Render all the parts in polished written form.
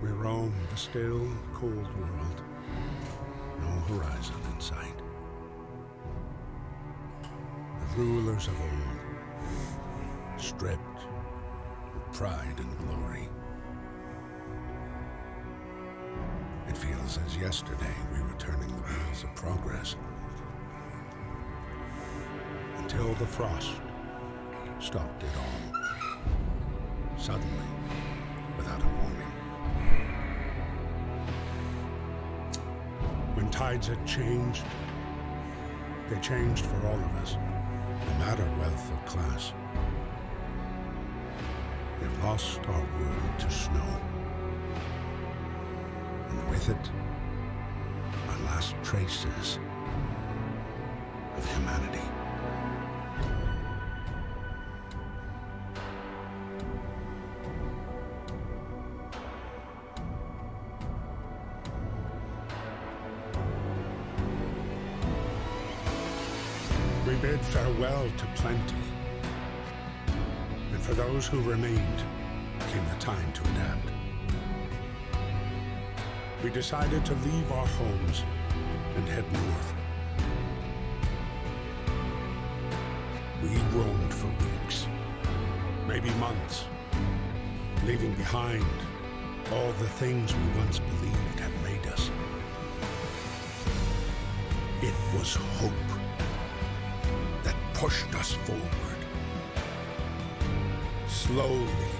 We roam the still, cold world. No horizon in sight. The rulers of old, stripped of pride and glory. It feels as yesterday we were turning the wheels of progress. Until the frost stopped it all. Suddenly, without a warning. When tides had changed, they changed for all of us, no matter wealth or class. We lost our world to snow. And with it, our last traces of humanity. We bid farewell to plenty, and for those who remained came the time to adapt. We decided to leave our homes and head north. We roamed for weeks, maybe months, leaving behind all the things we once believed had made us. It was hope that pushed us forward. Slowly,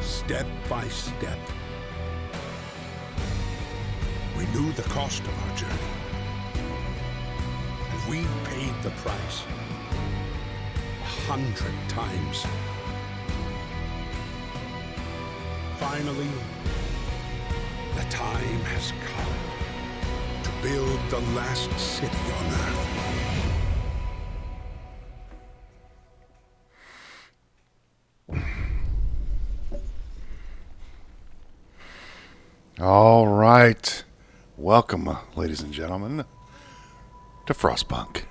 step by step. We knew the cost of our journey, and we paid the price 100 times. Finally, the time has come to build the last city on Earth. All right. Welcome, ladies and gentlemen, to Frostpunk.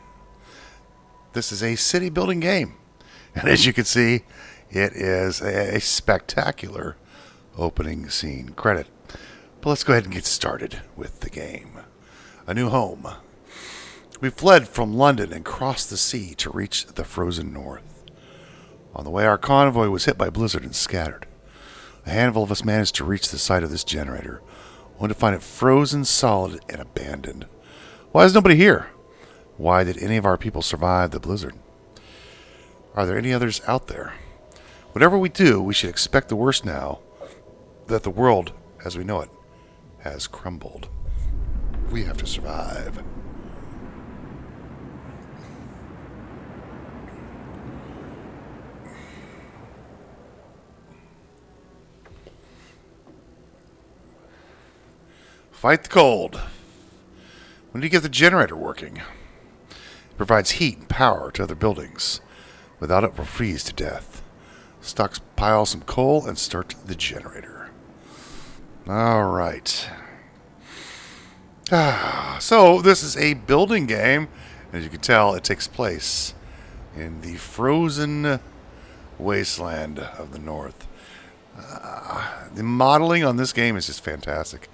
This is a city building game. And as you can see, it is a spectacular opening scene credit. But let's go ahead and get started with the game. A new home. We fled from London and crossed the sea to reach the frozen north. On the way, our convoy was hit by a blizzard and scattered. A handful of us managed to reach the site of this generator, only to find it frozen solid and abandoned. Why is nobody here? Why did any of our people survive the blizzard? Are there any others out there? Whatever we do, we should expect the worst now that the world, as we know it, has crumbled. We have to survive. Fight the cold. When do you get the generator working? It provides heat and power to other buildings. Without it, we'll freeze to death. Stockpile some coal and start the generator. All right. So this is a building game. As you can tell, it takes place in the frozen wasteland of the north. The modeling on this game is just fantastic.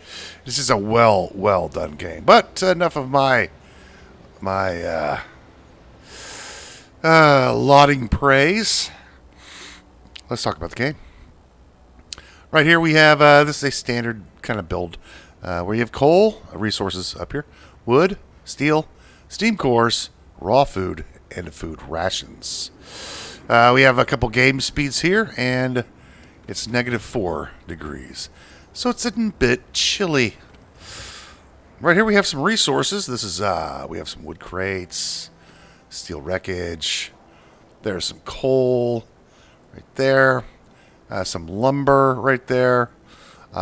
This is a well done game. But enough of my lauding praise. Let's talk about the game. Right here we have this is a standard kind of build where you have coal resources up here, wood, steel, steam cores, raw food, and food rations. We have a couple game speeds here, and it's -4 degrees. So it's a bit chilly. Right here we have some resources. This is, we have some wood crates, steel wreckage. There's some coal right there. Some lumber right there.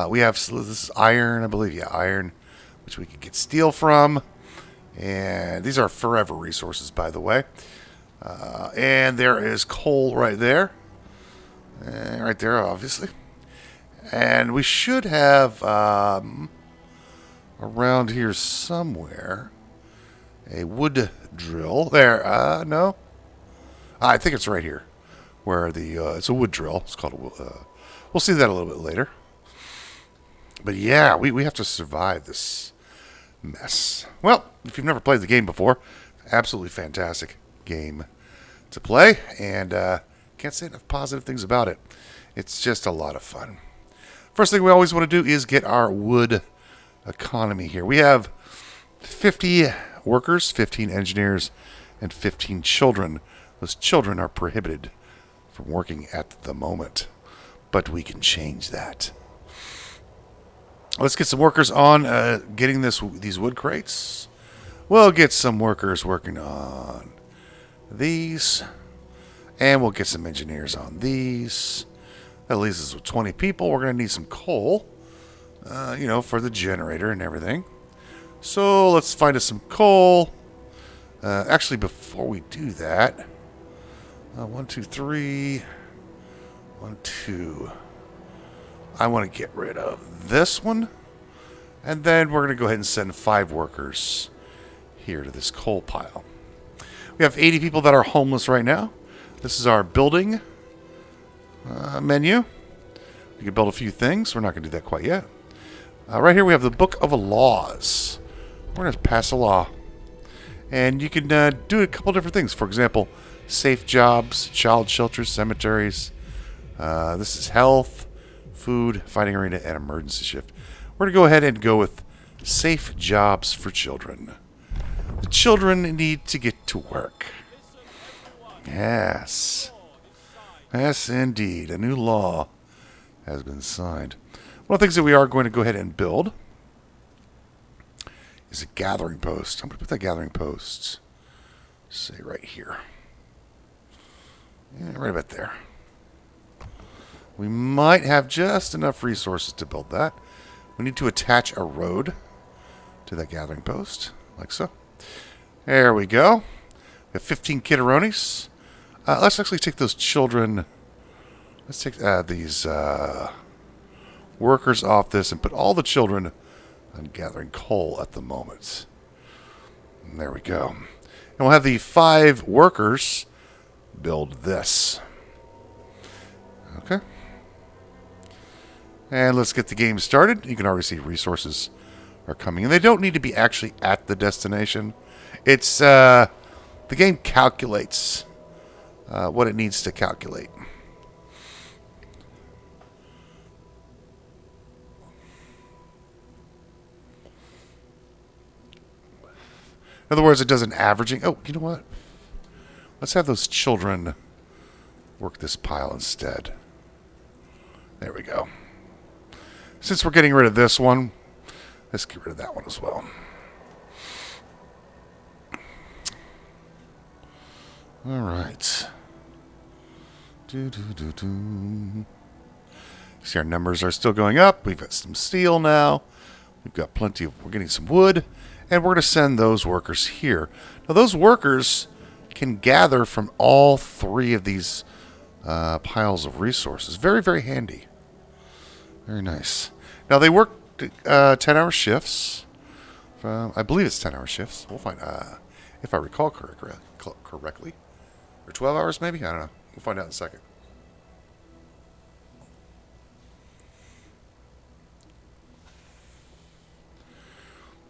We have, this is iron, I believe. Yeah, iron, which we can get steel from. And these are forever resources, by the way. And there is coal right there. Right there, obviously. And we should have around here somewhere a wood drill. There, no. I think it's right here where the it's a wood drill. It's called a we'll see that a little bit later. But yeah, we have to survive this mess. Well, if you've never played the game before, absolutely fantastic game to play, and can't say enough positive things about it. It's just a lot of fun. First thing we always want to do is get our wood economy here. We have 50 workers, 15 engineers, and 15 children. Those children are prohibited from working at the moment, but we can change that. Let's get some workers on getting these wood crates. We'll get some workers working on these, and we'll get some engineers on these. That leaves us with 20 people. We're going to need some coal, for the generator and everything. So let's find us some coal. Actually, before we do that, 1, 2, 3, 1, 2. I want to get rid of this one, and then we're going to go ahead and send 5 workers here to this coal pile. We have 80 people that are homeless right now. This is our building menu. We can build a few things. We're not going to do that quite yet. Right here we have the Book of Laws. We're going to pass a law. And you can do a couple different things. For example, safe jobs, child shelters, cemeteries. This is health, food, fighting arena, and emergency shift. We're going to go ahead and go with safe jobs for children. The children need to get to work. Yes. Yes, indeed. A new law has been signed. One of the things that we are going to go ahead and build is a gathering post. I'm going to put that gathering post, say, right here. Yeah, right about there. We might have just enough resources to build that. We need to attach a road to that gathering post, like so. There we go. We have 15 kidderonis. Let's actually take those children. Let's take these workers off this and put all the children on gathering coal at the moment. And there we go. And we'll have the 5 workers build this. Okay. And let's get the game started. You can already see resources are coming. And they don't need to be actually at the destination. It's the game calculates what it needs to calculate. In other words, it does an averaging. Oh, you know what? Let's have those children work this pile instead. There we go. Since we're getting rid of this one, let's get rid of that one as well. All right. See, our numbers are still going up. We've got some steel now. We've got plenty of... We're getting some wood. And we're going to send those workers here. Now, those workers can gather from all 3 of these piles of resources. Very, very handy. Very nice. Now, they work 10-hour shifts. I believe it's 10-hour shifts. We'll find, if I recall correctly. Or 12 hours, maybe? I don't know. We'll find out in a second.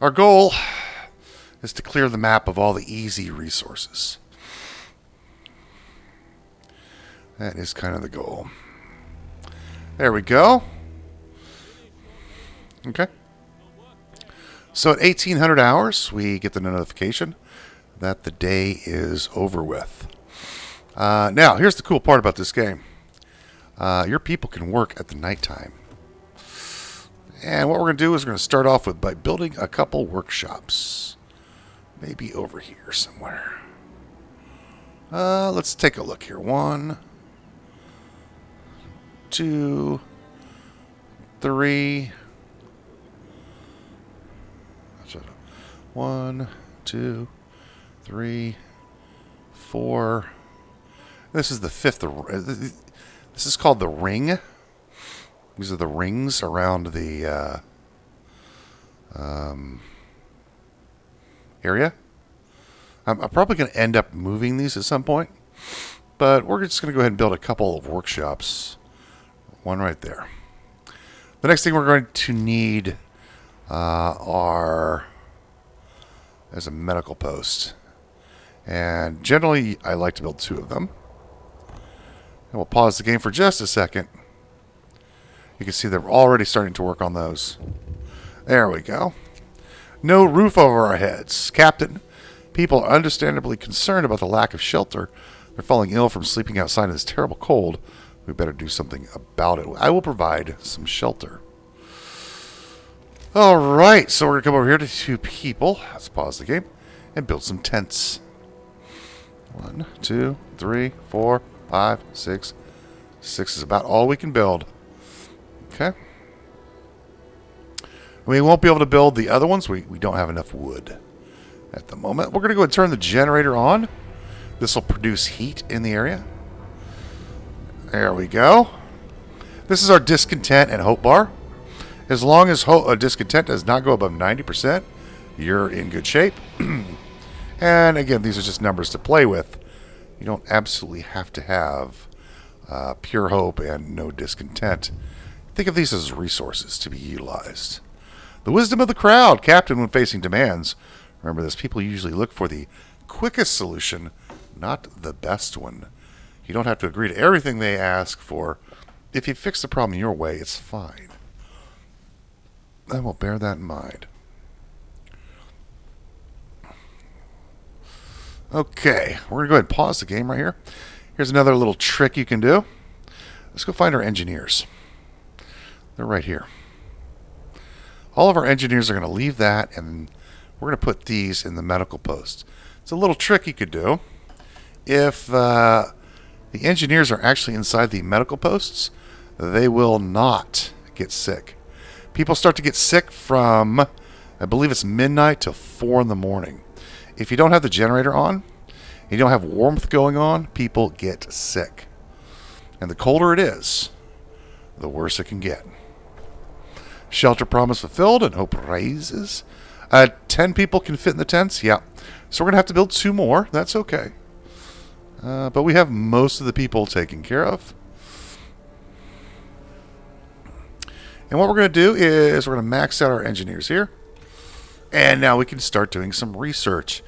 Our goal is to clear the map of all the easy resources. That is kind of the goal. There we go. Okay. So at 1800 hours, we get the notification that the day is over with. Now, here's the cool part about this game. Your people can work at the nighttime. And what we're going to do is we're going to start off by building a couple workshops. Maybe over here somewhere. Let's take a look here. 1, 2, 3. 1, 2, 3, 4. This is the 5th. This is called the ring. These are the rings around the area. I'm probably going to end up moving these at some point, but we're just going to go ahead and build a couple of workshops. One right there. The next thing we're going to need is a medical post. And generally, I like to build 2 of them. And we'll pause the game for just a second. You can see they're already starting to work on those. There we go. No roof over our heads. Captain, people are understandably concerned about the lack of shelter. They're falling ill from sleeping outside in this terrible cold. We better do something about it. I will provide some shelter. Alright, so we're going to come over here to 2 people. Let's pause the game and build some tents. 1, 2, 3, 4, 5, 6. 6 is about all we can build. Okay. We won't be able to build the other ones. We don't have enough wood at the moment. We're going to go and turn the generator on. This will produce heat in the area. There we go. This is our discontent and hope bar. As long as discontent does not go above 90%, you're in good shape. And again, these are just numbers to play with. You don't absolutely have to have pure hope and no discontent. Think of these as resources to be utilized. The wisdom of the crowd, Captain, when facing demands. Remember this, people usually look for the quickest solution, not the best one. You don't have to agree to everything they ask for. If you fix the problem your way, it's fine. I will bear that in mind. Okay, we're going to go ahead and pause the game right here. Here's another little trick you can do. Let's go find our engineers. They're right here. All of our engineers are going to leave that, and we're going to put these in the medical post. It's a little trick you could do. If the engineers are actually inside the medical posts, they will not get sick. People start to get sick from, I believe it's midnight till 4 in the morning. If you don't have the generator on, you don't have warmth going on, people get sick. And the colder it is, the worse it can get. Shelter promise fulfilled and hope rises. 10 people can fit in the tents? Yeah. So we're going to have to build 2 more. That's okay. But we have most of the people taken care of. And what we're going to do is we're going to max out our engineers here. And now we can start doing some research.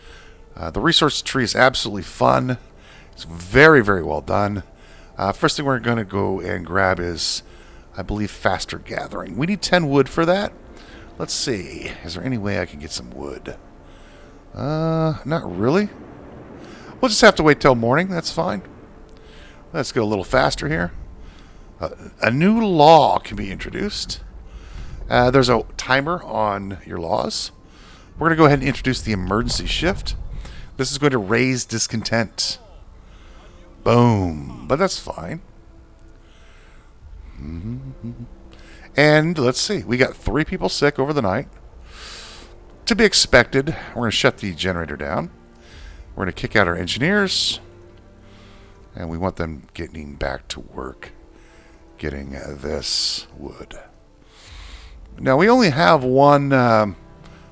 The research tree is absolutely fun. It's very, very well done. First thing we're going to go and grab is, I believe, faster gathering. We need 10 wood for that. Let's see. Is there any way I can get some wood? Not really. We'll just have to wait till morning. That's fine. Let's go a little faster here. A new law can be introduced. There's a timer on your laws. We're going to go ahead and introduce the emergency shift. This is going to raise discontent. Boom. But that's fine. And let's see. We got 3 people sick over the night. To be expected. We're going to shut the generator down. We're going to kick out our engineers. And we want them getting back to work. Getting this wood. Now, we only have one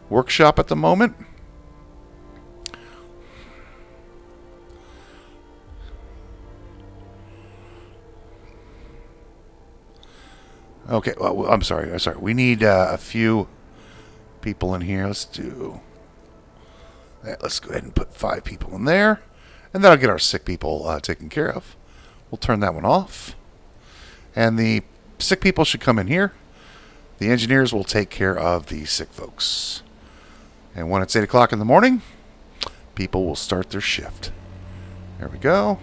workshop at the moment. Okay, well, I'm sorry. We need a few people in here. Let's go ahead and put 5 people in there. And that'll get our sick people taken care of. We'll turn that one off. And the sick people should come in here. The engineers will take care of the sick folks. And when it's 8 o'clock in the morning, people will start their shift. There we go.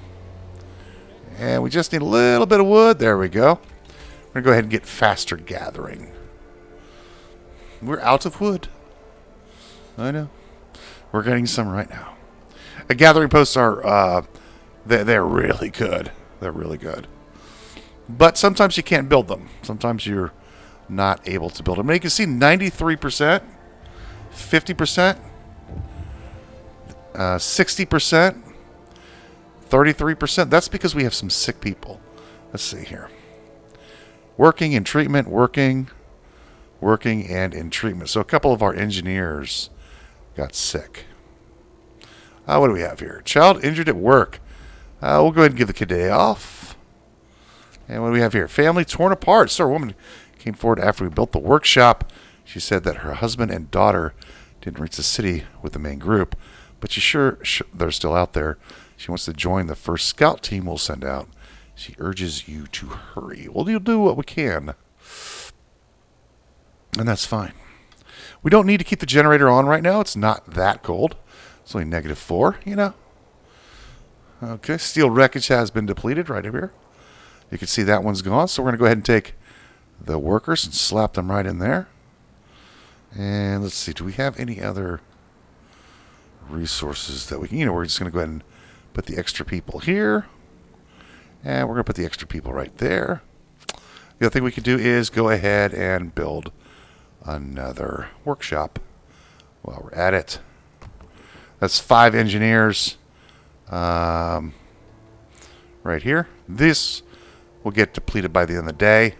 And we just need a little bit of wood. There we go. We're going to go ahead and get faster gathering. We're out of wood. I know. We're getting some right now. Gathering posts are, they're really good. They're really good. But sometimes you can't build them. Sometimes you're not able to build them. And you can see 93%, 50%, 60%, 33%. That's because we have some sick people. Let's see here. Working in treatment, working and in treatment. So a couple of our engineers got sick. What do we have here? Child injured at work. We'll go ahead and give the kid a day off. And what do we have here? Family torn apart. Sir, woman came forward after we built the workshop. She said that her husband and daughter didn't reach the city with the main group, but she's sure they're still out there. She wants to join the first scout team we'll send out. She urges you to hurry. Well, you'll do what we can. And that's fine. We don't need to keep the generator on right now. It's not that cold. It's only -4, you know. Okay, steel wreckage has been depleted right over here. You can see that one's gone. So we're going to go ahead and take the workers and slap them right in there. And let's see, do we have any other resources that we can, we're just going to go ahead and put the extra people here. And we're going to put the extra people right there. The other thing we could do is go ahead and build another workshop while we're at it. That's 5 engineers right here. This will get depleted by the end of the day.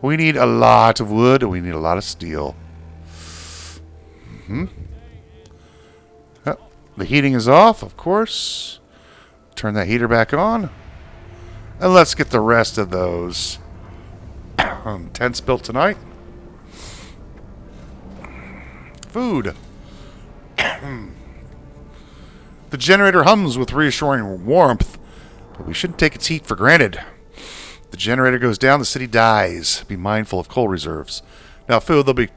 We need a lot of wood and we need a lot of steel. Oh, the heating is off, of course. Turn that heater back on. And let's get the rest of those tents built tonight. Food. The generator hums with reassuring warmth, but we shouldn't take its heat for granted. The generator goes down, the city dies. Be mindful of coal reserves. Now, food, there'll be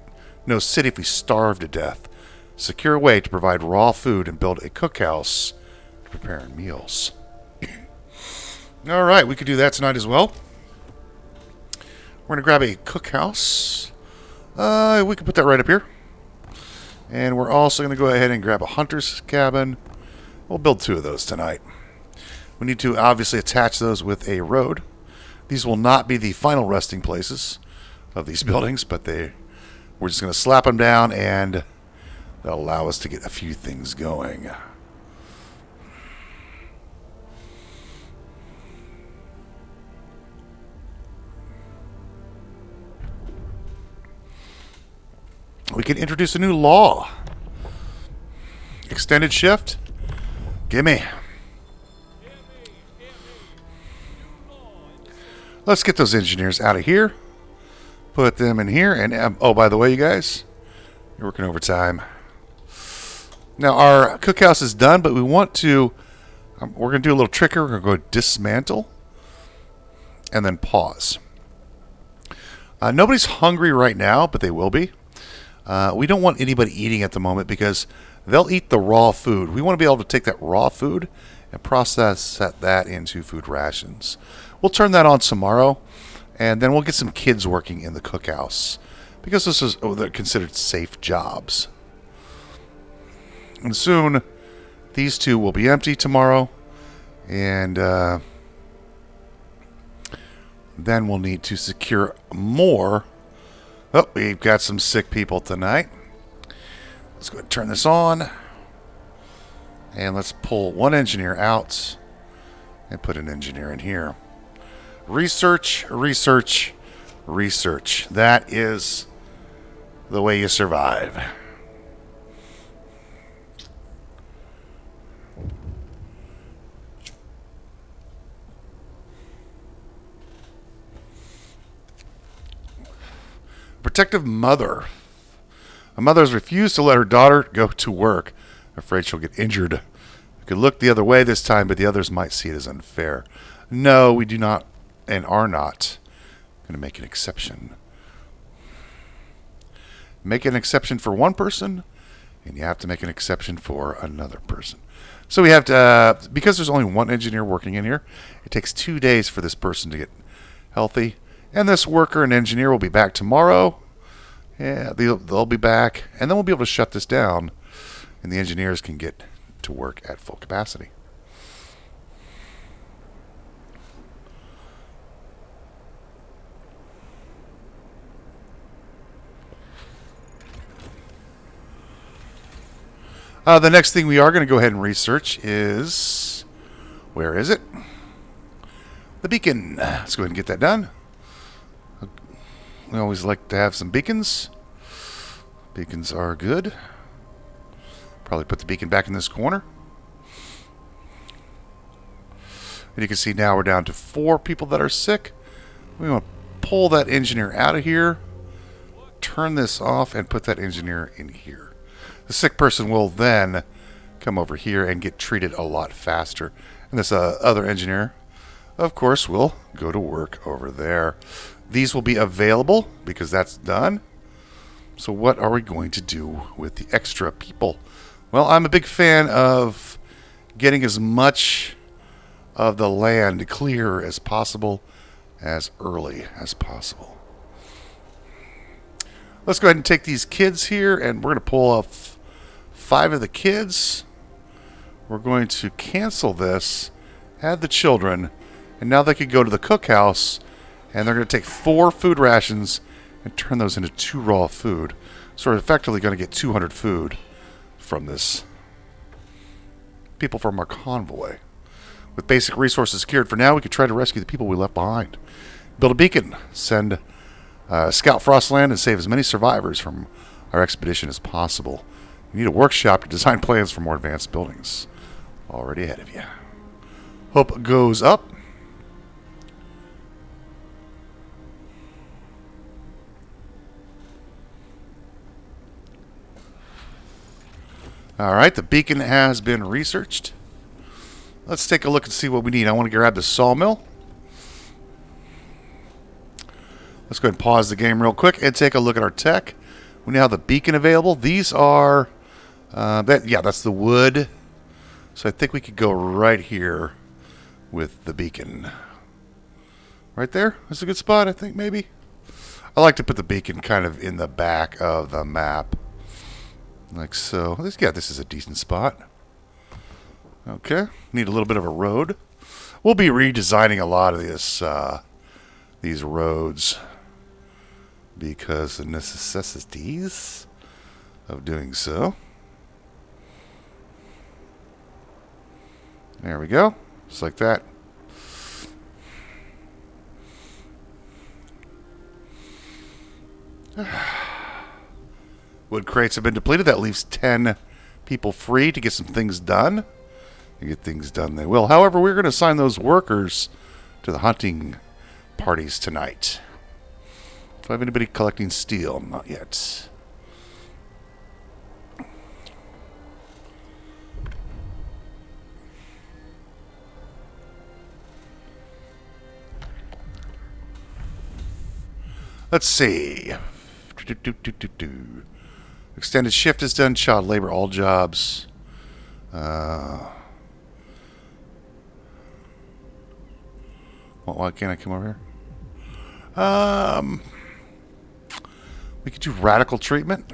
no city if we starve to death. Secure a way to provide raw food and build a cookhouse to prepare meals. All right, we could do that tonight as well. We're going to grab a cookhouse. We can put that right up here. And we're also going to go ahead and grab a hunter's cabin. We'll build 2 of those tonight. We need to obviously attach those with a road. These will not be the final resting places of these buildings, but we're just going to slap them down and that'll allow us to get a few things going. We can introduce a new law. Extended shift. Gimme. Let's get those engineers out of here. Put them in here. And oh, by the way, you guys, you're working overtime. Now, our cookhouse is done, but we want to... we're going to do a little trick here. We're going to go dismantle. And then pause. Nobody's hungry right now, but they will be. We don't want anybody eating at the moment because they'll eat the raw food. We want to be able to take that raw food and process that into food rations. We'll turn that on tomorrow, and then we'll get some kids working in the cookhouse because they're considered safe jobs. And soon, these 2 will be empty tomorrow, and then we'll need to secure more. Oh, we've got some sick people tonight. Let's go ahead and turn this on. And let's pull 1 engineer out and put an engineer in here. Research, research, research. That is the way you survive. Protective mother. A mother has refused to let her daughter go to work, afraid she'll get injured. We could look the other way this time, but the others might see it as unfair. No, we do not and are not going to make an exception. Make an exception for one person, and you have to make an exception for another person. So we have to, because there's only 1 engineer working in here, it takes 2 days for this person to get healthy. And this worker and engineer will be back tomorrow. Yeah, they'll be back. And then we'll be able to shut this down. And the engineers can get to work at full capacity. The next thing we are going to go ahead and research is... where is it? The beacon. Let's go ahead and get that done. We always like to have some beacons. Beacons are good. Probably put the beacon back in this corner. And you can see now we're down to 4 people that are sick. We want to pull that engineer out of here, turn this off, and put that engineer in here. The sick person will then come over here and get treated a lot faster. And this other engineer, of course, will go to work over there. These will be available because that's done. So what are we going to do with the extra people? Well, I'm a big fan of getting as much of the land clear as possible, as early as possible. Let's go ahead and take these kids here, and we're going to pull off 5 of the kids. We're going to cancel this, add the children, and now they could go to the cookhouse, and they're going to take 4 food rations and turn those into 2 raw food. So we're effectively going to get 200 food from this. People from our convoy. With basic resources secured for now, we could try to rescue the people we left behind. Build a beacon. Send scout Frostland and save as many survivors from our expedition as possible. You need a workshop to design plans for more advanced buildings. Already ahead of you. Hope goes up. Alright, the beacon has been researched. Let's take a look and see what we need. I want to grab the sawmill. Let's go ahead and pause the game real quick and take a look at our tech. We now have the beacon available. These are, that's the wood. So I think we could go right here with the beacon. Right there? That's a good spot, I think, maybe. I like to put the beacon kind of in the back of the map. Like so. Yeah, this is a decent spot. Okay. Need a little bit of a road. We'll be redesigning a lot of this, these roads because of the necessities of doing so. There we go. Just like that. Wood crates have been depleted. That leaves 10 people free to get some things done. To get things done, they will. However, we're going to assign those workers to the hunting parties tonight. Do I have anybody collecting steel? Not yet. Let's see. Extended shift is done. Child labor, all jobs. Why can't I come over here? We could do radical treatment.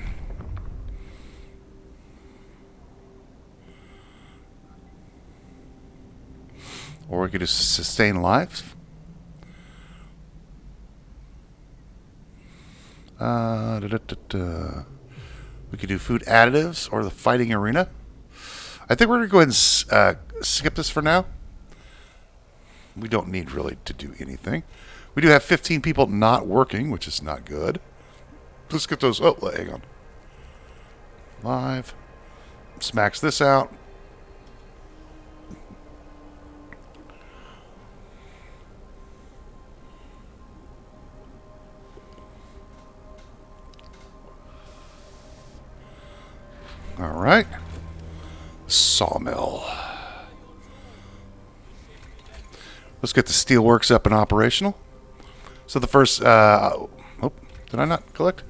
Or we could do sustain life. We could do food additives or the fighting arena. I think we're going to go ahead and skip this for now. We don't need really to do anything. We do have 15 people not working, which is not good. Let's get those. Oh, hang on. Live. Let's max this out. All right. Sawmill. Let's get the steelworks up and operational. So the first, did I not collect?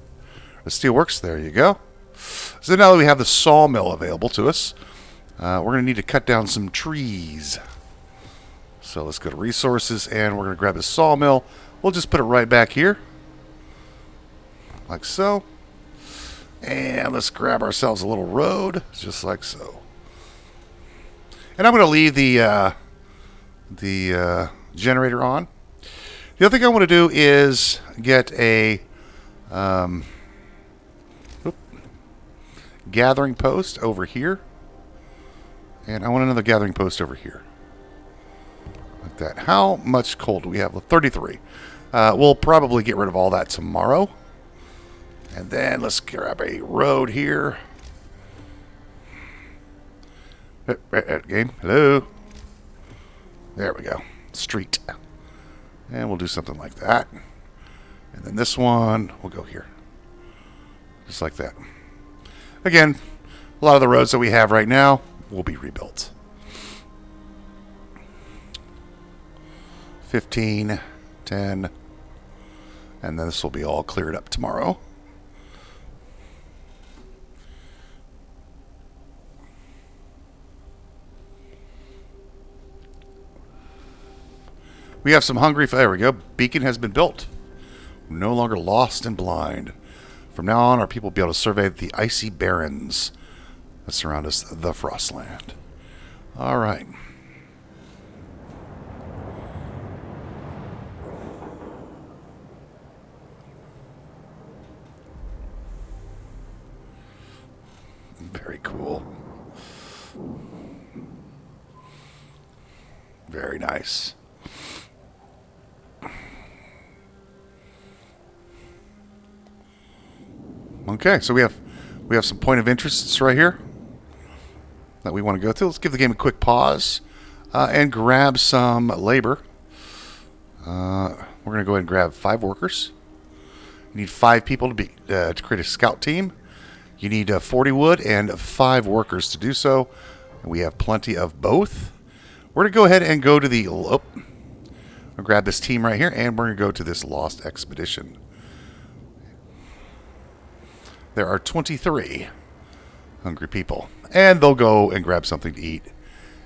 The steelworks, there you go. So now that we have the sawmill available to us, we're going to need to cut down some trees. So let's go to resources, and we're going to grab the sawmill. We'll just put it right back here, like so. And let's grab ourselves a little road, just like so. And I'm going to leave the generator on. The other thing I want to do is get a gathering post over here. And I want another gathering post over here. Like that. How much coal do we have? 33. We'll probably get rid of all that tomorrow. And then let's grab a road here. Game. Hello. There we go. Street. And we'll do something like that. And then this one will go here. Just like that. Again, a lot of the roads that we have right now will be rebuilt. 15, 10, and then this will be all cleared up tomorrow. We have some hungry... There we go. Beacon has been built. We're no longer lost and blind. From now on, our people will be able to survey the icy barrens that surround us, the Frostland. All right. Very cool. Very nice. Okay, so we have some point of interests right here that we want to go through. Let's give the game a quick pause and grab some labor. We're going to go ahead and grab 5 workers. You need 5 people to create a scout team. You need 40 wood and 5 workers to do so. And we have plenty of both. We're going to go ahead and go to the... I'll grab this team right here, and we're going to go to this Lost Expedition. There are 23 hungry people. And they'll go and grab something to eat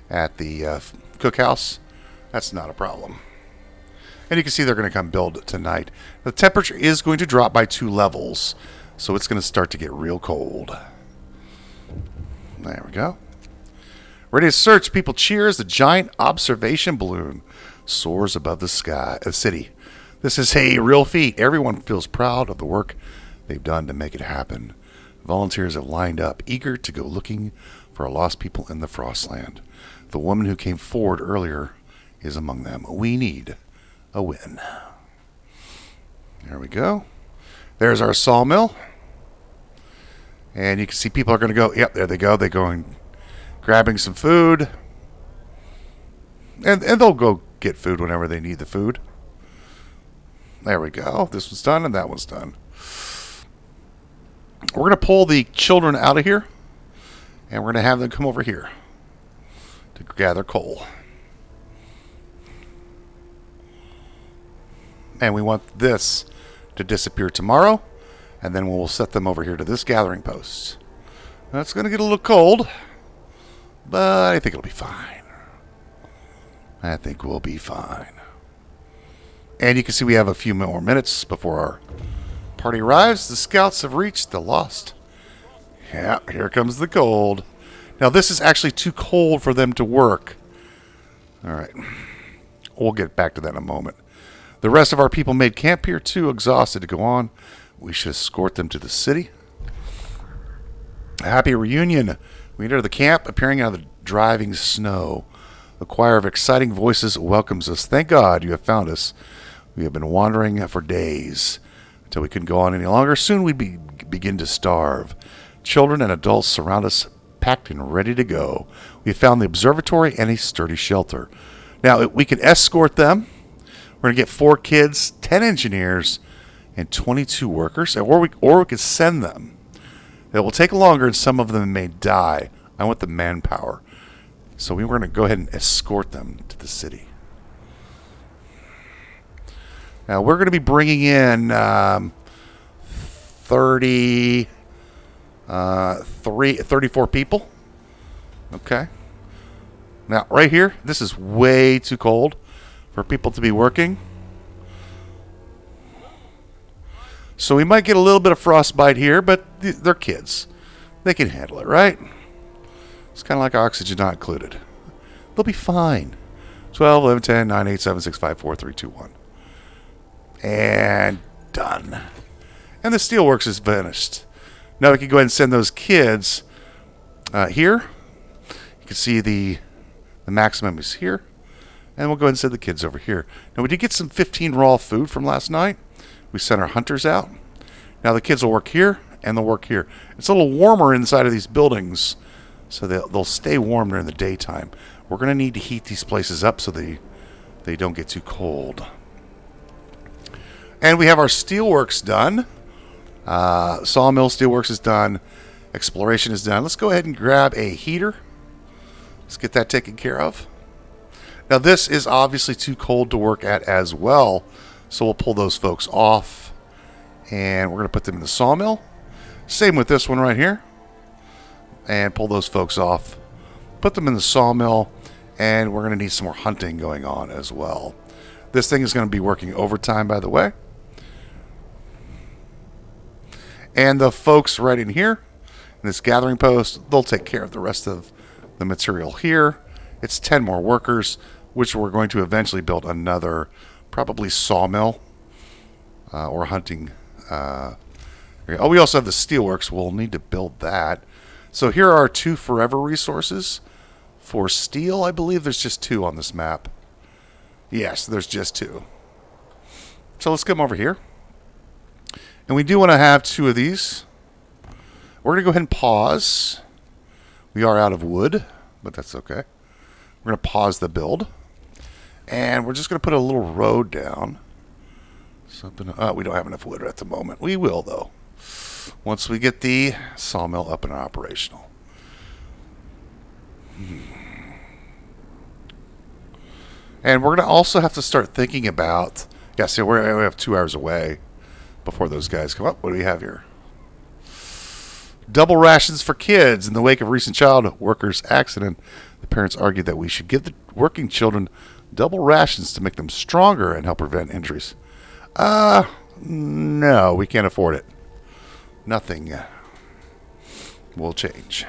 at the cookhouse. That's not a problem. And you can see they're going to come build tonight. The temperature is going to drop by 2 levels. So it's going to start to get real cold. There we go. Ready to search. People cheer as the giant observation balloon soars above the city. This is a real feat. Everyone feels proud of the work they've done to make it happen. Volunteers have lined up, eager to go looking for our lost people in the Frostland. The woman who came forward earlier is among them. We need a win. There we go. There's our sawmill. And you can see people are going to go, yep, there they go. They're going, grabbing some food. And they'll go get food whenever they need the food. There we go. This one's done and that one's done. We're going to pull the children out of here. And we're going to have them come over here to gather coal. And we want this to disappear tomorrow. And then we'll set them over here to this gathering post. Now, it's going to get a little cold. But I think it'll be fine. I think we'll be fine. And you can see we have a few more minutes before our party arrives. The scouts have reached the Lost. Yeah, here comes the cold. Now, this is actually too cold for them to work. All right. We'll get back to that in a moment. The rest of our people made camp here, too exhausted to go on. We should escort them to the city. A happy reunion. We enter the camp, appearing out of the driving snow. A choir of exciting voices welcomes us. Thank God you have found us. We have been wandering for days until we couldn't go on any longer. Soon we'd begin to starve. Children and adults surround us, packed and ready to go. We have found the observatory and a sturdy shelter. Now, we can escort them. We're going to get 4 kids, 10 engineers, and 22 workers, or we could send them. It will take longer, and some of them may die. I want the manpower. So we were going to go ahead and escort them to the city. Now, we're going to be bringing in 34 people. Okay. Now, right here, this is way too cold for people to be working. So we might get a little bit of frostbite here, but they're kids. They can handle it, right? It's kind of like oxygen not included. They'll be fine. 12, 11, 10, 9, 8, 7, 6, 5, 4, 3, 2, 1. And done. And the steelworks is finished. Now we can go ahead and send those kids here. You can see the maximum is here. And we'll go ahead and send the kids over here. Now we did get some 15 raw food from last night. We sent our hunters out. Now the kids will work here, and they'll work here. It's a little warmer inside of these buildings, So they'll stay warm during the daytime. We're going to need to heat these places up so they don't get too cold. And we have our steelworks done. Sawmill steelworks is done. Exploration is done. Let's go ahead and grab a heater. Let's get that taken care of. Now this is obviously too cold to work at as well, so we'll pull those folks off. And we're going to put them in the sawmill. Same with this one right here. And pull those folks off. Put them in the sawmill. And we're going to need some more hunting going on as well. This thing is going to be working overtime, by the way. And the folks right in here, in this gathering post, they'll take care of the rest of the material here. It's 10 more workers, which we're going to eventually build another, probably sawmill or hunting. Oh, we also have the steelworks. We'll need to build that. So here are our 2 forever resources. For steel, I believe there's just 2 on this map. Yes, there's just 2. So let's come over here. And we do want to have 2 of these. We're going to go ahead and pause. We are out of wood, but that's okay. We're going to pause the build. And we're just going to put a little road down. Something. We don't have enough wood at the moment. We will, though, once we get the sawmill up and operational. And we're going to also have to start thinking about... Yeah, see, we have 2 hours away before those guys come up. What do we have here? Double rations for kids. In the wake of recent child workers' accident, the parents argued that we should give the working children double rations to make them stronger and help prevent injuries. No, we can't afford it. Nothing will change.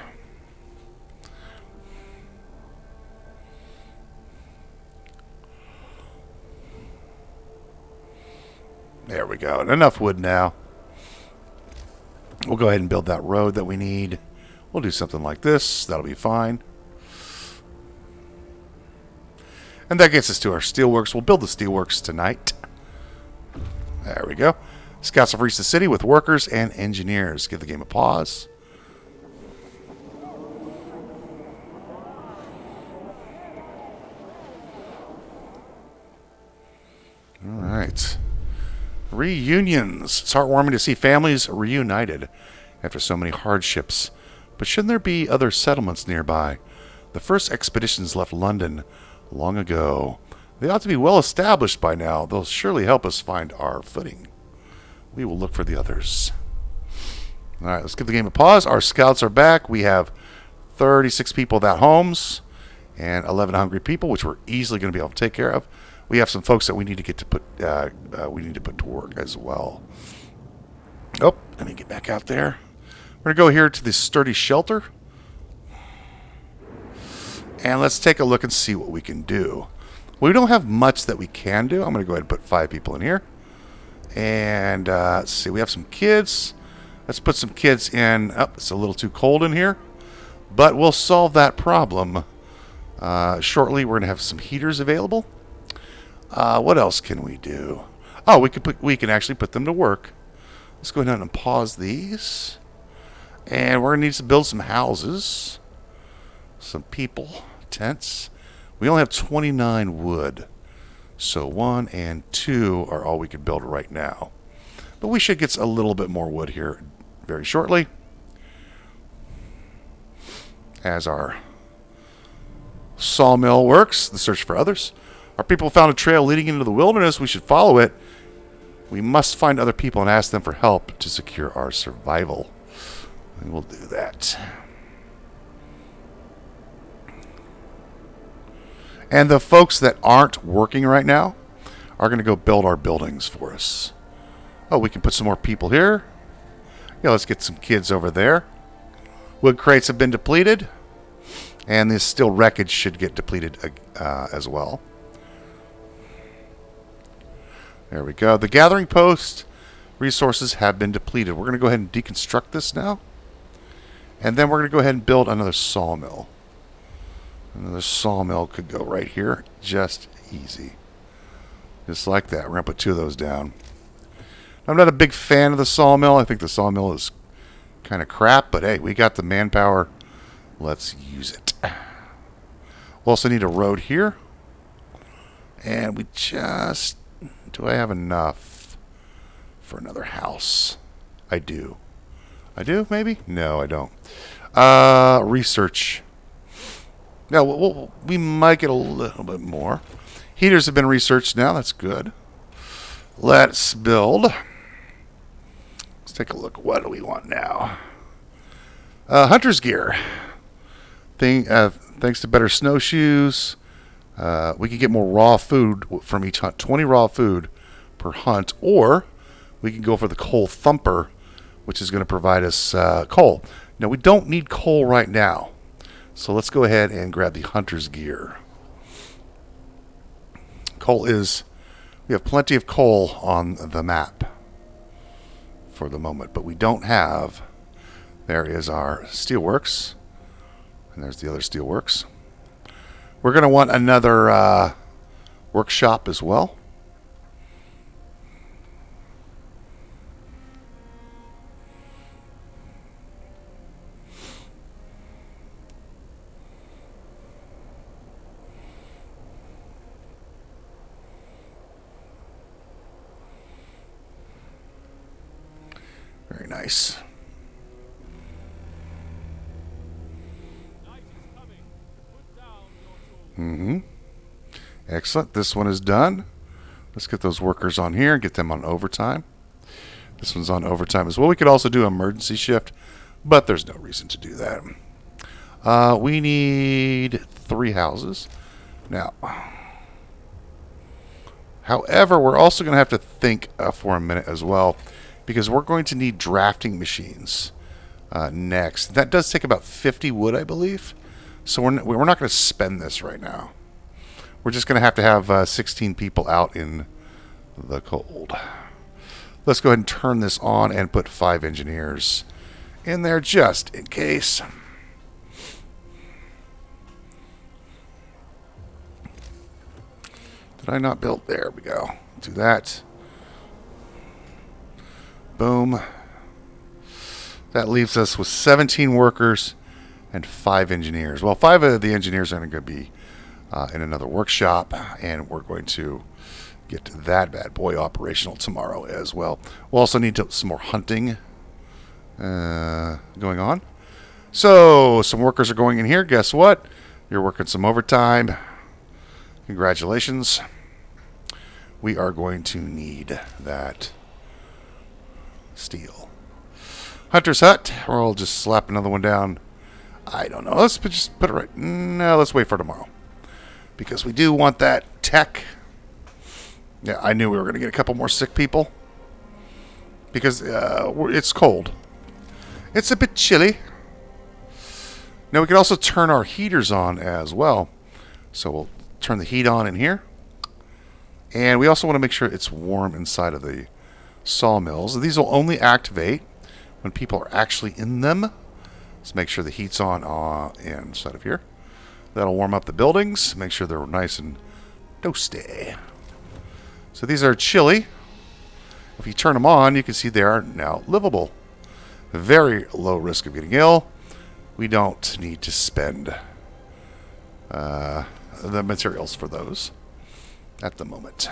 There we go. Enough wood now. We'll go ahead and build that road that we need. We'll do something like this. That'll be fine. And that gets us to our steelworks. We'll build the steelworks tonight. There we go. Scouts have reached the city with workers and engineers. Give the game a pause. All right. Reunions. It's heartwarming to see families reunited after so many hardships. But shouldn't there be other settlements nearby? The first expeditions left London long ago. They ought to be well established by now. They'll surely help us find our footing. We will look for the others. All right, let's give the game a pause. Our scouts are back. We have 36 people without homes and 11 hungry people, which we're easily going to be able to take care of. We have some folks that we need to get to put to work as well. Oh, let me get back out there. We're going to go here to this sturdy shelter. And let's take a look and see what we can do. We don't have much that we can do. I'm going to go ahead and put 5 people in here. And let's see, we have some kids. Let's put some kids in. Oh, it's a little too cold in here. But we'll solve that problem. Shortly, we're going to have some heaters available. What else can we do? Oh, we can actually put them to work. Let's go ahead and pause these. And we're going to need to build some houses. Some people. Tents. We only have 29 wood. So 1 and 2 are all we can build right now. But we should get a little bit more wood here very shortly. As our sawmill works, the search for others. Our people found a trail leading into the wilderness. We should follow it. We must find other people and ask them for help to secure our survival. And we'll do that. And the folks that aren't working right now are going to go build our buildings for us. Oh, we can put some more people here. Yeah, let's get some kids over there. Wood crates have been depleted. And this steel wreckage should get depleted as well. There we go. The gathering post resources have been depleted. We're going to go ahead and deconstruct this now. And then we're going to go ahead and build another sawmill. Another sawmill could go right here. Just easy. Just like that. We're going to put 2 of those down. I'm not a big fan of the sawmill. I think the sawmill is kind of crap. But hey, we got the manpower Let's use it. We'll also need a road here. And we just... Do I have enough for another house? I do. I do, maybe? No, I don't. Research. No, we might get a little bit more. Heaters have been researched now. That's good. Let's build. Let's take a look. What do we want now? Hunter's gear. Thanks to better snowshoes, we can get more raw food from each hunt. 20 raw food per hunt. Or we can go for the coal thumper, which is going to provide us coal. Now, we don't need coal right now. So let's go ahead and grab the hunter's gear. We have plenty of coal on the map for the moment, but we don't have, there is our steelworks, and there's the other steelworks. We're going to want another workshop as well. Very nice. Excellent. This one is done. Let's get those workers on here and get them on overtime. This one's on overtime as well. We could also do emergency shift, but there's no reason to do that. We need 3 houses. Now, however, we're also going to have to think for a minute as well, because we're going to need drafting machines next. That does take about 50 wood, I believe. So we're not going to spend this right now. We're just going to have 16 people out in the cold. Let's go ahead and turn this on and put 5 engineers in there just in case. Did I not build? There we go. Do that. Boom. That leaves us with 17 workers and 5 engineers. Well, 5 of the engineers are going to be in another workshop, and we're going to get that bad boy operational tomorrow as well. We'll also need some more hunting going on. So, some workers are going in here. Guess what? You're working some overtime. Congratulations. We are going to need that steel. Hunter's hut. We'll just slap another one down. I don't know. Let's just put it right. No, let's wait for tomorrow, because we do want that tech. Yeah, I knew we were going to get a couple more sick people, because it's cold. It's a bit chilly. Now, we can also turn our heaters on as well. So we'll turn the heat on in here. And we also want to make sure it's warm inside of the sawmills. These will only activate when people are actually in them. Let's make sure the heat's on inside of here. That'll warm up the buildings. Make sure they're nice and toasty. So these are chilly. If you turn them on, you can see they are now livable. Very low risk of getting ill. We don't need to spend the materials for those at the moment.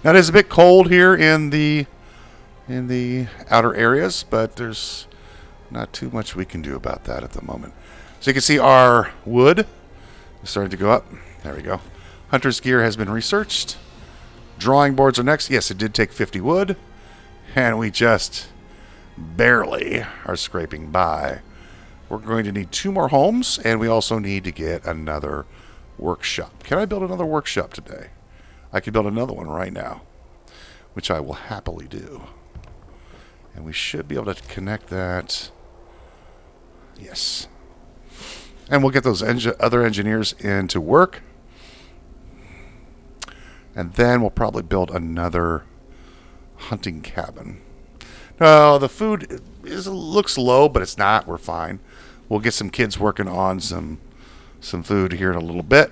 Now, it is a bit cold here in the outer areas, but there's not too much we can do about that at the moment. So you can see our wood is starting to go up. There we go. Hunter's gear has been researched. Drawing boards are next. Yes, it did take 50 wood, and we just barely are scraping by. We're going to need 2 more homes, and we also need to get another workshop. Can I build another workshop today? I could build another one right now, which I will happily do. And we should be able to connect that. Yes. And we'll get those other engineers into work. And then we'll probably build another hunting cabin. No, the food looks low, but it's not. We're fine. We'll get some kids working on some food here in a little bit.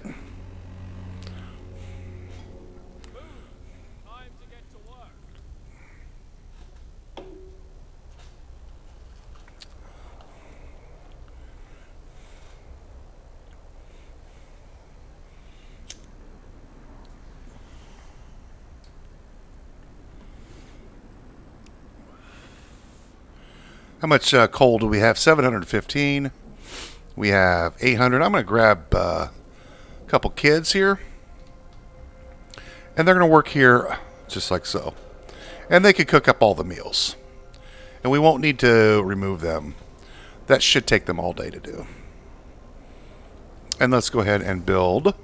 How much coal do we have? 715. We have 800. I'm going to grab a couple kids here. And they're going to work here just like so. And they could cook up all the meals. And we won't need to remove them. That should take them all day to do. And let's go ahead and build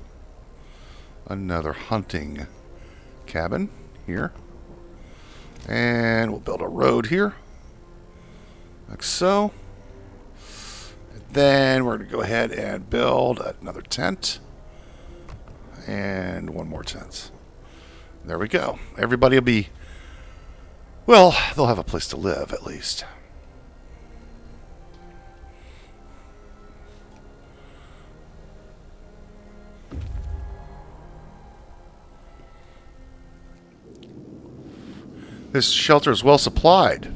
another hunting cabin here. And we'll build a road here. Like so. And then we're going to go ahead and build another tent. And one more tent. There we go. Everybody will be... Well, they'll have a place to live, at least. This shelter is well supplied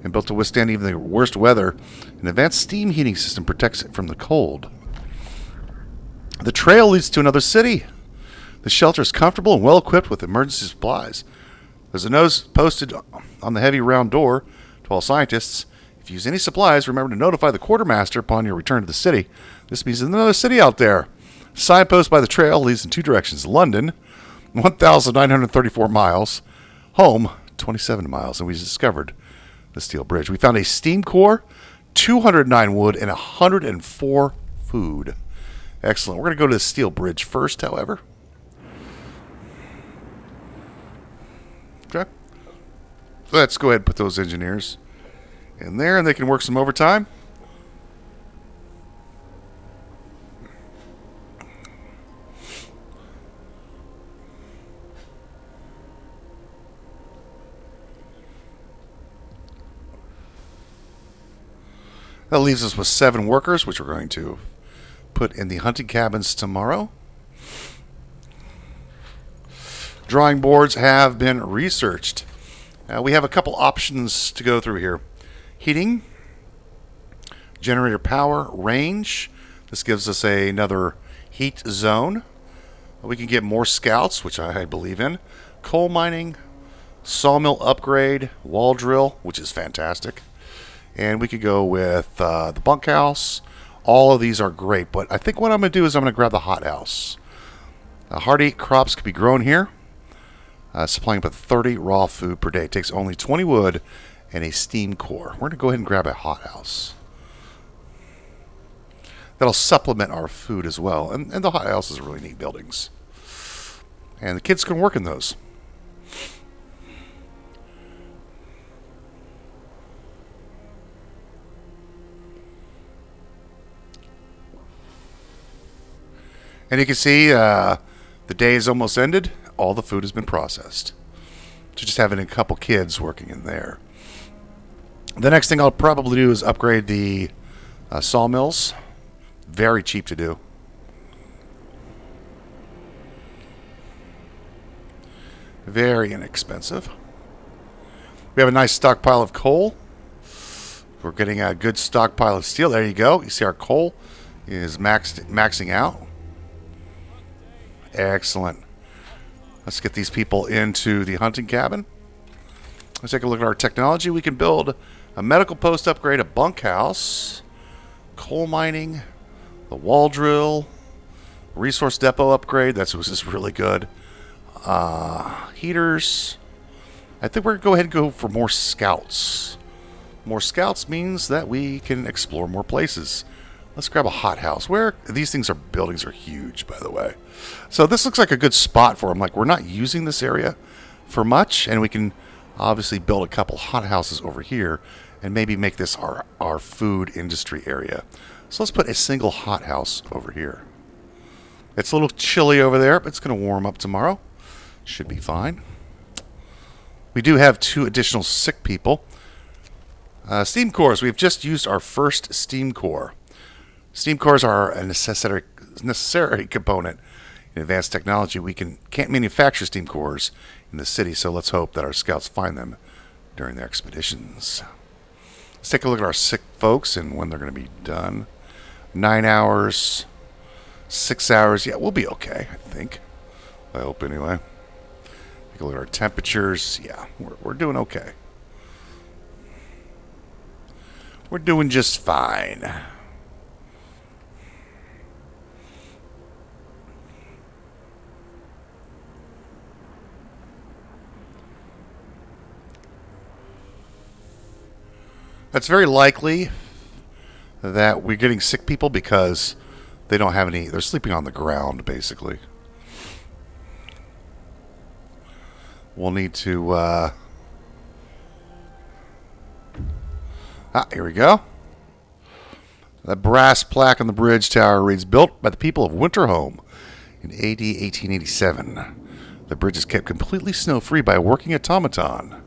and built to withstand even the worst weather. An advanced steam heating system protects it from the cold. The trail leads to another city. The shelter is comfortable and well equipped with emergency supplies. There's a notice posted on the heavy round door to all scientists. If you use any supplies, remember to notify the quartermaster upon your return to the city. This means there's another city out there. Signpost by the trail leads in two directions. London, 1,934 miles. Home, 27 miles. And we discovered the steel bridge. We found a steam core, 209 wood, and 104 food. Excellent. We're going to go to the steel bridge first, however. Okay. Let's go ahead and put those engineers in there, and they can work some overtime. That leaves us with 7 workers, which we're going to put in the hunting cabins tomorrow. Drawing boards have been researched. We have a couple options to go through here. Heating, generator power, range. This gives us another heat zone. We can get more scouts, which I believe in. Coal mining, sawmill upgrade, wall drill, which is fantastic. And we could go with the bunkhouse. All of these are great, but I think what I'm going to do is I'm going to grab the hothouse. Hardy crops can be grown here. Supplying up to 30 raw food per day. It takes only 20 wood and a steam core. We're going to go ahead and grab a hothouse. That'll supplement our food as well. And the hothouses are really neat buildings. And the kids can work in those. And you can see the day is almost ended. All the food has been processed. So just having a couple kids working in there. The next thing I'll probably do is upgrade the sawmills. Very cheap to do. Very inexpensive. We have a nice stockpile of coal. We're getting a good stockpile of steel. There you go. You see our coal is maxing out. Excellent. Let's get these people into the hunting cabin. Let's take a look at our technology. We can build a medical post upgrade, a bunkhouse, coal mining, the wall drill, resource depot upgrade. This is really good. Heaters. I think we're going to go ahead and go for more scouts. More scouts means that we can explore more places. Let's grab a hothouse. Where these things are, buildings are huge, by the way. So this looks like a good spot for them. Like, we're not using this area for much, and we can obviously build a couple hothouses over here and maybe make this our food industry area. So let's put a single hothouse over here. It's a little chilly over there, but it's going to warm up tomorrow. Should be fine. We do have 2 additional sick people. Steam cores. We've just used our first steam core. Steam cores are a necessary component in advanced technology. We can't manufacture steam cores in the city, so let's hope that our scouts find them during their expeditions. Let's take a look at our sick folks and when they're going to be done. 9 hours, 6 hours. Yeah, we'll be okay, I think. I hope anyway. Take a look at our temperatures. Yeah, we're doing okay. We're doing just fine. It's very likely that we're getting sick people because they don't have any... They're sleeping on the ground, basically. We'll need to... here we go. The brass plaque on the bridge tower reads, built by the people of Winterhome in AD 1887. The bridge is kept completely snow-free by a working automaton.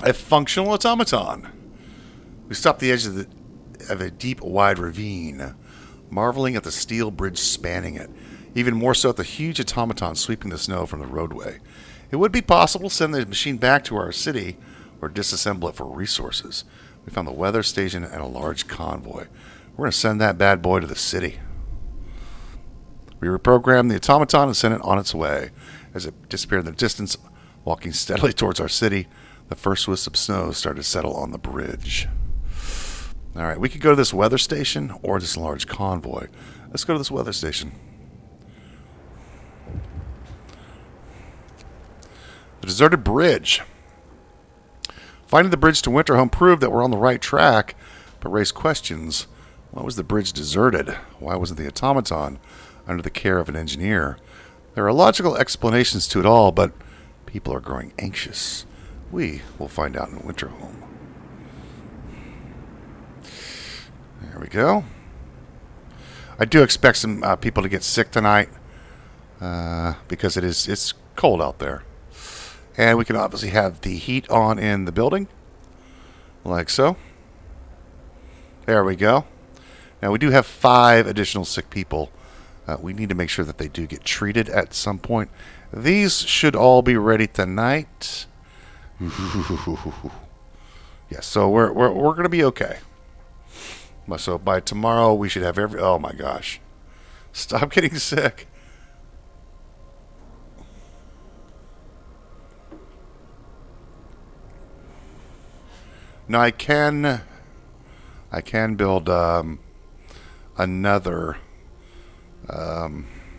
A functional automaton. We stopped the edge of a deep, wide ravine, marveling at the steel bridge spanning it, even more so at the huge automaton sweeping the snow from the roadway. It would be possible to send the machine back to our city or disassemble it for resources. We found the weather station and a large convoy. We're going to send that bad boy to the city. We reprogrammed the automaton and sent it on its way. As it disappeared in the distance, walking steadily towards our city, the first wisp of snow started to settle on the bridge. All right, we could go to this weather station or this large convoy. Let's go to this weather station. The deserted bridge. Finding the bridge to Winterhome proved that we're on the right track, but raised questions. Why was the bridge deserted? Why wasn't the automaton under the care of an engineer? There are logical explanations to it all, but people are growing anxious. We will find out in Winterhome. There we go. I do expect some people to get sick tonight because it's cold out there. And we can obviously have the heat on in the building, like so. There we go. Now we do have 5 additional sick people. We need to make sure that they do get treated at some point. These should all be ready tonight. Yes, so we're going to be okay. So by tomorrow we should have every... Oh my gosh. Stop getting sick. Now I can build another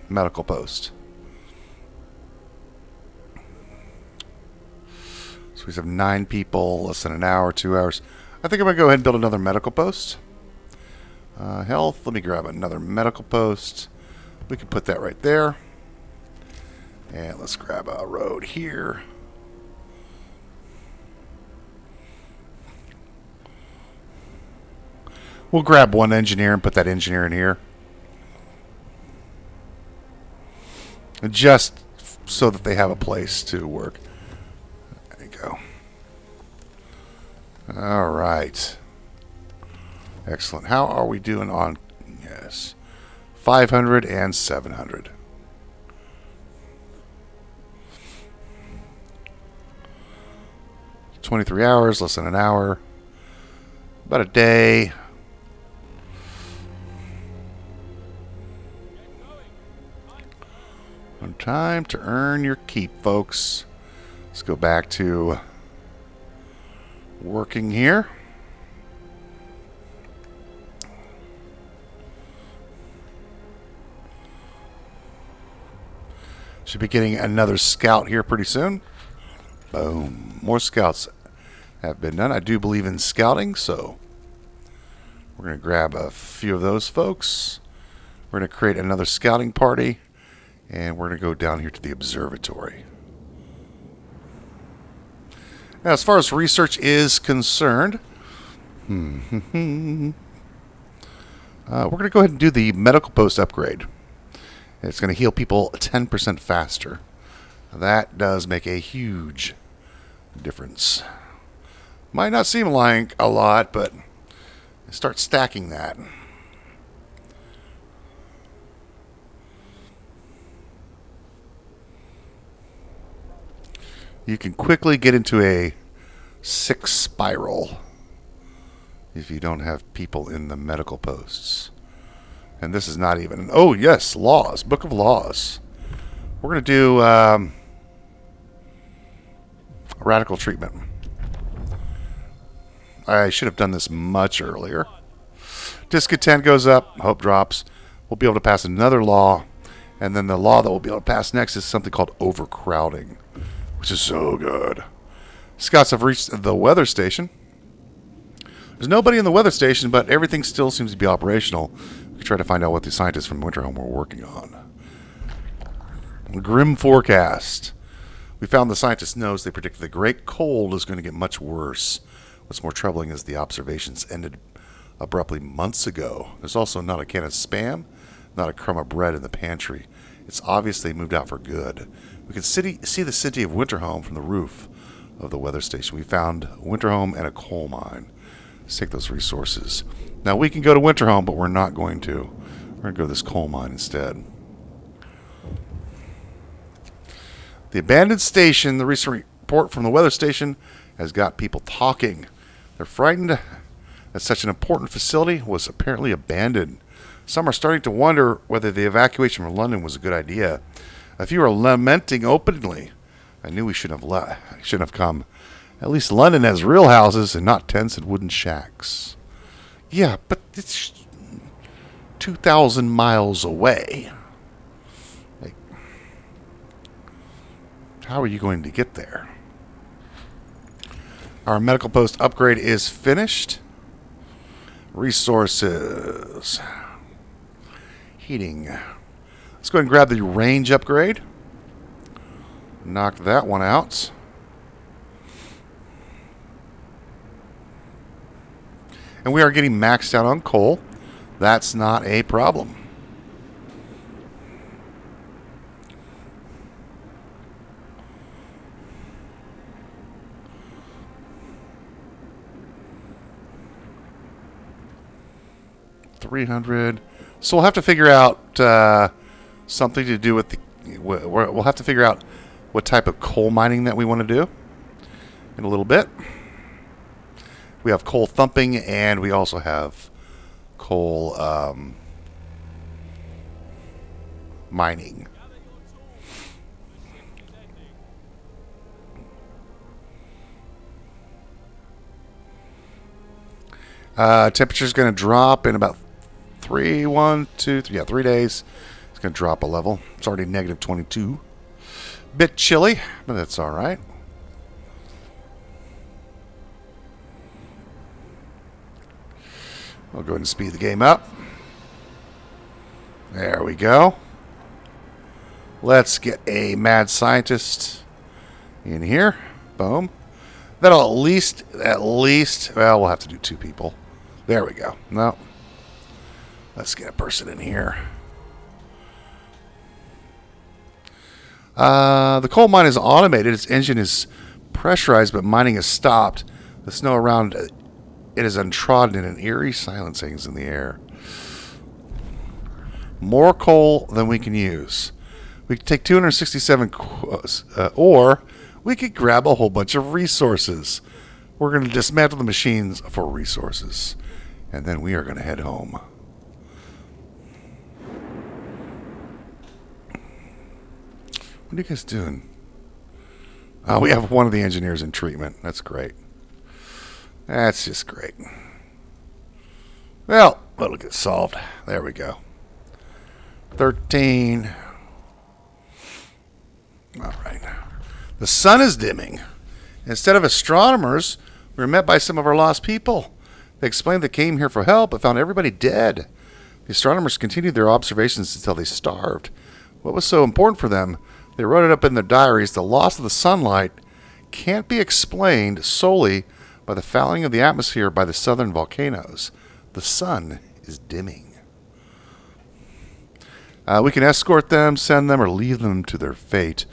medical post. So we have 9 people, less than an hour, 2 hours. I think I'm going to go ahead and build another medical post. Health, let me grab another medical post. We can put that right there. And let's grab a road here. We'll grab one engineer and put that engineer in here. Just so that they have a place to work. There you go. All right. Excellent. How are we doing on... Yes. 500 and 700. $23 hours, less than an hour. About a day. Time to earn your keep, folks. Let's go back to working here. Should be getting another scout here pretty soon. Boom. More scouts have been done. I do believe in scouting, so we're going to grab a few of those folks. We're going to create another scouting party. And we're going to go down here to the observatory. Now, as far as research is concerned, we're going to go ahead and do the medical post upgrade. It's going to heal people 10% faster. That does make a huge difference. Might not seem like a lot, but start stacking that. You can quickly get into a 6 spiral if you don't have people in the medical posts. And this is not even... Oh, yes, laws. Book of Laws. We're going to do radical treatment. I should have done this much earlier. Discontent goes up, hope drops. We'll be able to pass another law, and then the law that we'll be able to pass next is something called overcrowding, which is so good. Scouts have reached the weather station. There's nobody in the weather station, but everything still seems to be operational. We can try to find out what the scientists from Winterhome were working on. Grim forecast. We found the scientists' notes. They predicted the great cold is going to get much worse. What's more troubling is the observations ended abruptly months ago. There's also not a can of Spam, not a crumb of bread in the pantry. It's obvious they moved out for good. We can see the city of Winterhome from the roof of the weather station. We found Winterhome and a coal mine. Let's take those resources. Now we can go to Winterhome, but we're not going to. We're going to go to this coal mine instead. The abandoned station, the recent report from the weather station, has got people talking. They're frightened that such an important facility was apparently abandoned. Some are starting to wonder whether the evacuation from London was a good idea. A few are lamenting openly. I knew we shouldn't have come. At least London has real houses and not tents and wooden shacks. Yeah, but it's 2,000 miles away. Like, how are you going to get there? Our medical post upgrade is finished. Resources. Heating. Let's go ahead and grab the range upgrade. Knock that one out. And we are getting maxed out on coal. That's not a problem. $300. So we'll have to figure out something to do with the. We'll have to figure out what type of coal mining that we want to do in a little bit. We have coal thumping, and we also have coal mining. Temperature is going to drop in about 3 days. It's going to drop a level. It's already negative 22. Bit chilly, but that's all right. I'll go ahead and speed the game up. There we go. Let's get a mad scientist in here. Boom. That'll at least, well, we'll have to do 2 people. There we go. No. Let's get a person in here. The coal mine is automated. Its engine is pressurized, but mining is stopped. The snow around it is untrodden, and an eerie silence hangs in the air. More coal than we can use. We can take 267, or we could grab a whole bunch of resources. We're going to dismantle the machines for resources, and then we are going to head home. What are you guys doing? Oh, we have one of the engineers in treatment. That's great. That's just great. Well, it'll get solved. There we go. 13. All right. The sun is dimming. Instead of astronomers, we were met by some of our lost people. They explained they came here for help, but found everybody dead. The astronomers continued their observations until they starved. What was so important for them? They wrote it up in their diaries. The loss of the sunlight can't be explained solely by the fouling of the atmosphere by the southern volcanoes. The sun is dimming. We can escort them, send them, or leave them to their fate.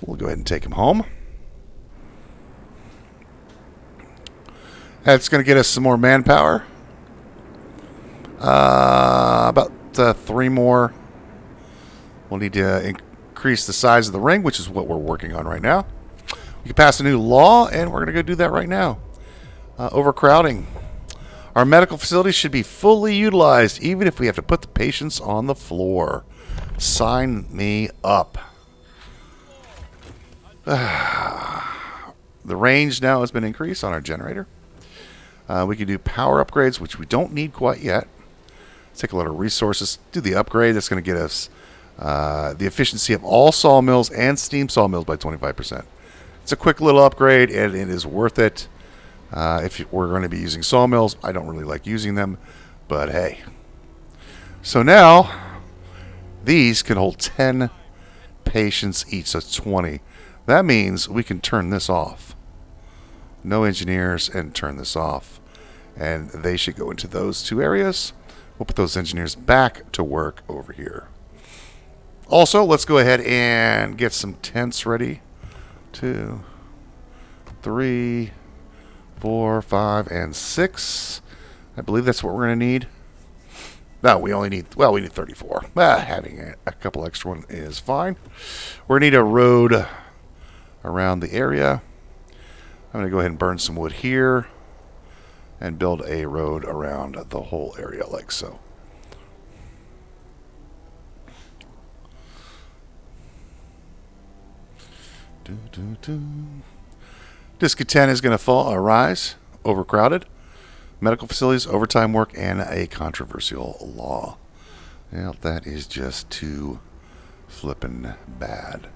We'll go ahead and take them home. That's going to get us some more manpower. About 3 more. We'll need to increase the size of the ring, which is what we're working on right now. We can pass a new law, and we're going to go do that right now. Overcrowding. Our medical facilities should be fully utilized, even if we have to put the patients on the floor. Sign me up. The range now has been increased on our generator. We can do power upgrades, which we don't need quite yet. Let's take a lot of resources. Do the upgrade. That's going to get us the efficiency of all sawmills and steam sawmills by 25%. It's a quick little upgrade, and it is worth it. If we're going to be using sawmills, I don't really like using them, but hey. So now, these can hold 10 patients each, so 20. That means we can turn this off. No engineers, and turn this off. And they should go into those two areas. We'll put those engineers back to work over here. Also, let's go ahead and get some tents ready. 2, 3, 4, 5, and 6. I believe that's what we're going to need. No, we only need, well, we need 34. Having a couple extra one is fine. We're going to need a road around the area. I'm going to go ahead and burn some wood here and build a road around the whole area like so. Discontent is going to arise. Overcrowded. Medical facilities, overtime work, and a controversial law. Well, that is just too flippin' bad.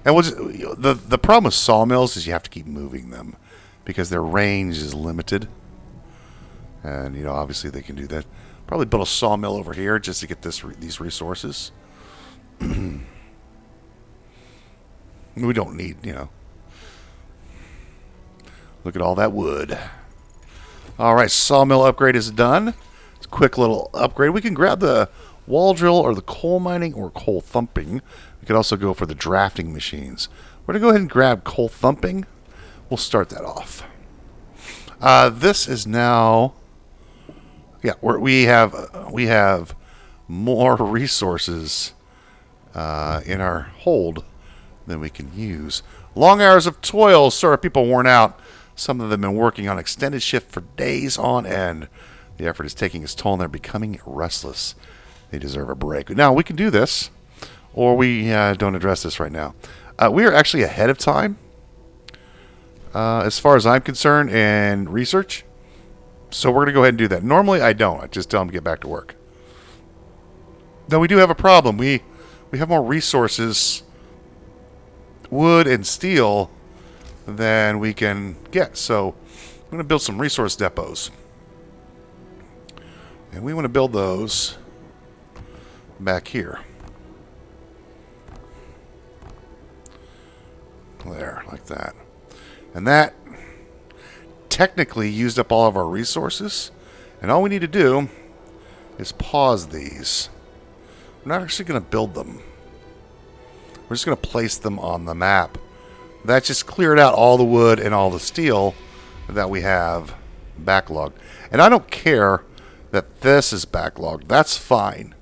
And we'll just, the problem with sawmills is you have to keep moving them because their range is limited. And, you know, obviously they can do that. Probably build a sawmill over here just to get these resources. We don't need, you know. Look at all that wood. Alright, sawmill upgrade is done. It's a quick little upgrade. We can grab the wall drill or the coal mining or coal thumping. We could also go for the drafting machines. We're going to go ahead and grab coal thumping. We'll start that off. This is now... Yeah, we have more resources in our hold than we can use. Long hours of toil, sir. People worn out. Some of them have been working on extended shift for days on end. The effort is taking its toll and they're becoming restless. They deserve a break. Now, we can do this, or we don't address this right now. We are actually ahead of time, as far as I'm concerned, in research. So we're going to go ahead and do that. Normally, I don't. I just tell them to get back to work. Now, we do have a problem. We have more resources, wood and steel, than we can get. So I'm going to build some resource depots. And we want to build those back here. There, like that. And that technically used up all of our resources. And all we need to do is pause these. We're not actually going to build them. We're just going to place them on the map. That just cleared out all the wood and all the steel that we have backlogged. And I don't care that this is backlogged. That's fine.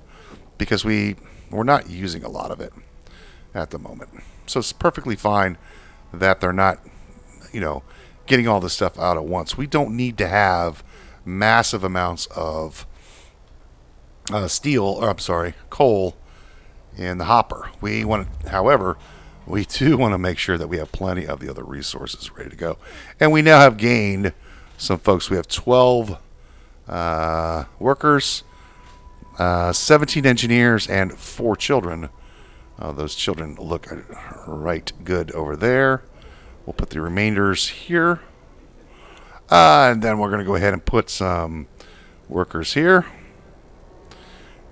Because we're not using a lot of it at the moment. So it's perfectly fine that they're not, you know, getting all this stuff out at once. We don't need to have massive amounts of coal in the hopper. We want, however, we do want to make sure that we have plenty of the other resources ready to go. And we now have gained some folks. We have 12 workers, 17 engineers, and 4 children. Those children look right good over there. We'll put the remainders here. And then we're going to go ahead and put some workers here.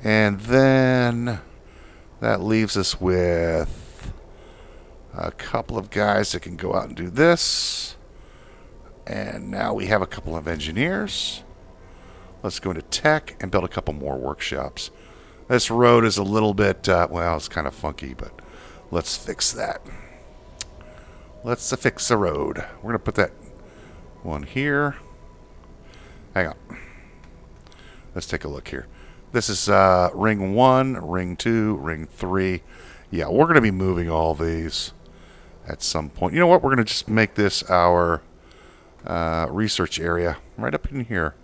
And then that leaves us with a couple of guys that can go out and do this. And now we have a couple of engineers. Let's go into tech and build a couple more workshops. This road is a little bit, well, it's kind of funky, but let's fix that. Let's fix the road. We're going to put that one here. Hang on. Let's take a look here. This is ring 1, ring 2, ring 3. Yeah, we're going to be moving all these at some point. You know what? We're going to just make this our research area right up in here.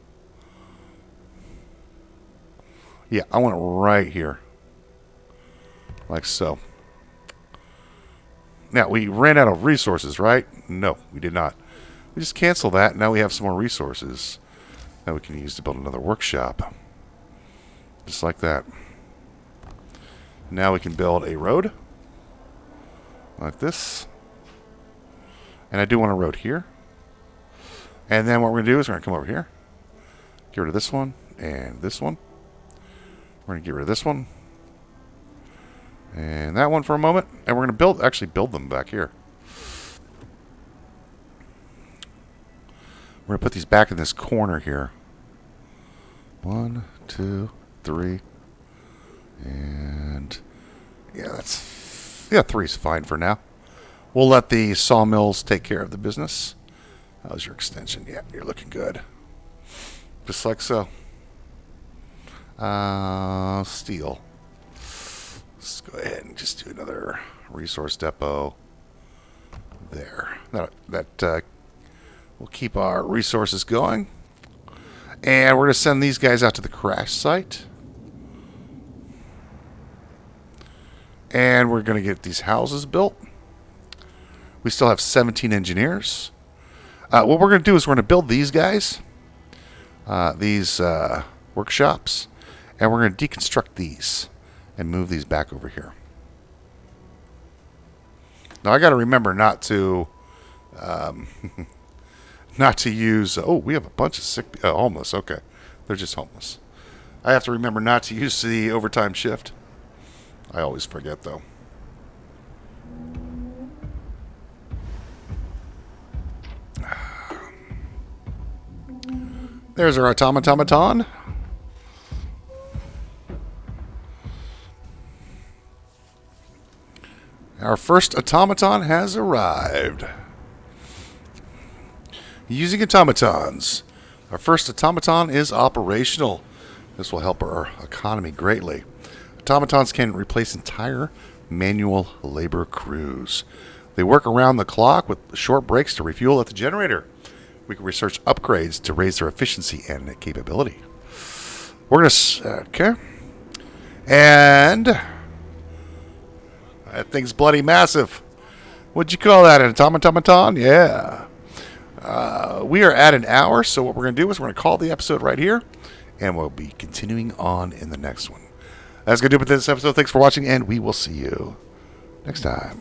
Yeah, I want it right here. Like so. Now, we ran out of resources, right? No, we did not. We just cancel that. Now we have some more resources that we can use to build another workshop. Just like that. Now we can build a road. Like this. And I do want a road here. And then what we're going to do is we're going to come over here. Get rid of this one and this one. We're going to get rid of this one. And that one for a moment. And we're going to actually build them back here. We're going to put these back in this corner here. 1, 2, 3. And yeah, 3 is fine for now. We'll let the sawmills take care of the business. How's your extension? Yeah, you're looking good. Just like so. Steel. Let's go ahead and just do another resource depot there. That will keep our resources going. And we're going to send these guys out to the crash site. And we're going to get these houses built. We still have 17 engineers. What we're going to do is we're going to build these guys. These workshops. And we're going to deconstruct these. And move these back over here. Now I got to remember not to... not to use... Oh, we have a bunch of sick... homeless. Okay. They're just homeless. I have to remember not to use the overtime shift. I always forget, though. There's our automaton. Our first automaton has arrived. Using automatons. Our first automaton is operational. This will help our economy greatly. Automatons can replace entire manual labor crews. They work around the clock with short breaks to refuel at the generator. We can research upgrades to raise their efficiency and capability. We're going to... Okay. And... that thing's bloody massive. What'd you call that? An automaton? Yeah. We are at an hour, so what we're going to do is we're going to call the episode right here, and we'll be continuing on in the next one. That's going to do it for this episode. Thanks for watching, and we will see you next time.